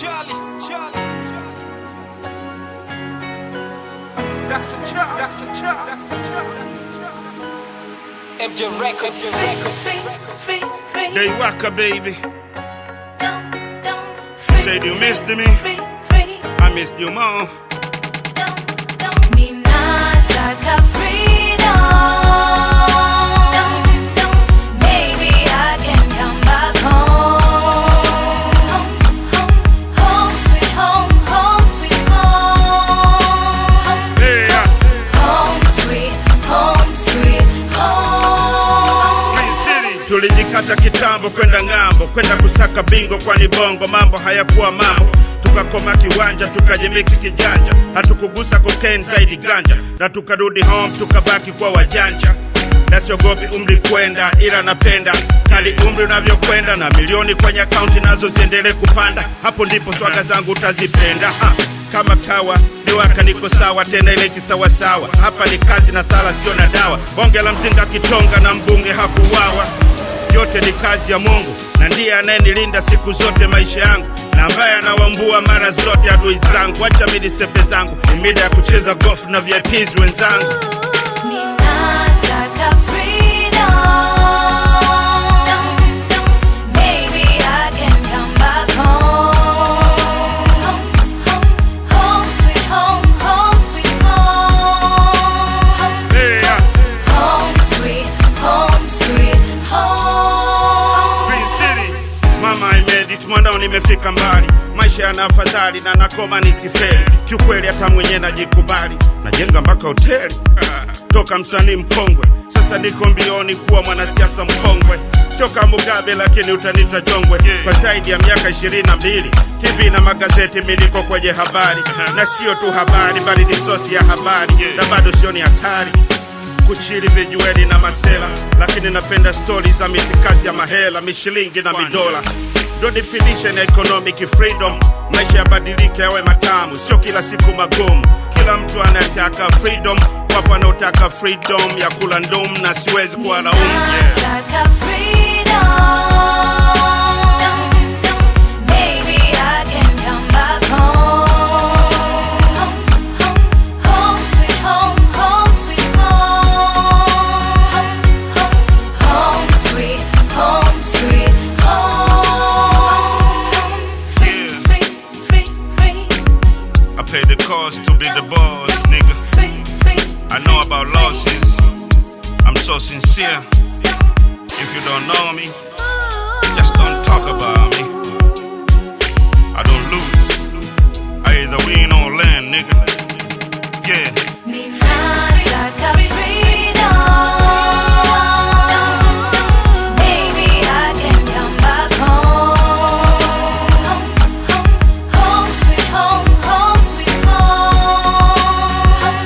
Charlie. That's a Charlie. MJ Records. They waka baby. Said you missed me. I missed you more. Ninataka freedom. Maybe I can come back home. Home, sweet home, home, sweet home. Yeah. Home, sweet home. Green City. Tulijikata kitambo kwenda ngambo, kwenda kusaka bingo kwani bongo mambo hayakuwa mambo. Tukakoma kiwanja tukajimix kijanja, hatukugusa cocaine zaidi ganja, na tukarudi home tukabaki kwa wajanja. Na siogopi umri kwenda, ila napenda kali umri unavyokwenda, na milioni kwenye akaunti nazo ziendelee kupanda. Hapo ndipo swaga zangu utazipenda. Kama kawa niwaka niko sawa, tena ile kisawasawa. Hapa ni kazi na sala sio na dawa. Bonge la mzinga kitonga na mbunge hakuwawa. Yote ni kazi ya Mungu, na ndiye anayenilinda siku zote maisha yangu, na ambaye anawambua mara zote adui zangu. Wacha mimi nisepe zangu, ni mida ya kucheza golf na VIPs wenzangu. Ninataka freedom. Maybe I can come back home. Home, sweet home, home, sweet home. Yeah. Home, sweet home, sweet home. Green City. Mama I made it, mwanao nimefika mbali. Maisha yana afadhali na nakoma nisifeli. Kiukweli hata mwenye najikubali, najenga mpaka hoteli. Toka msanii mkongwe, sasa niko mbioni kuwa mwanasiasa mkongwe. Sio kama Mugabe lakini utanita jongwe. Kwa zaidi ya miaka 22 TV na magazeti miliko kwenye habari. Na sio tu habari bali ni sosi ya habari. Na bado sio ni hatari kuchili vijueli na masela, lakini napenda stories za mitikazi ya mahela, mishilingi na midola. Do definition ya economic freedom. Maisha yabadilike yawe matamu, sio kila siku magumu. Kila mtu anataka freedom, wapo wanaotaka freedom ya kula ndum, na siwezi kuwalaumu. Ninataka freedom. Maybe I can come back home. Home, sweet home, home, sweet home. Home, sweet home, sweet home. Free. I pay the cost to be the boss, nigga. I know about losses, I'm so sincere. If you don't know me, just don't talk about me. I don't lose, I either win or learn, nigga. Yeah. Ninataka freedom. Maybe I can come back home. Home, sweet home, home, sweet home.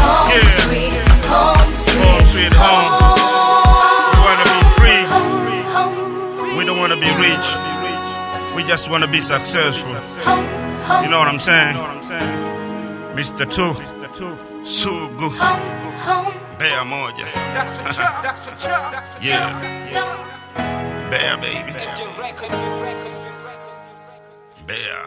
Home, Yeah. sweet home, Home, sweet home. We wanna be free, home. we don't wanna be rich. We just wanna be successful. You know what I'm saying? Mr. Two, Sugu, Bear moja. That's a Charlie. Yeah, Bear baby, MJ Records. Bear.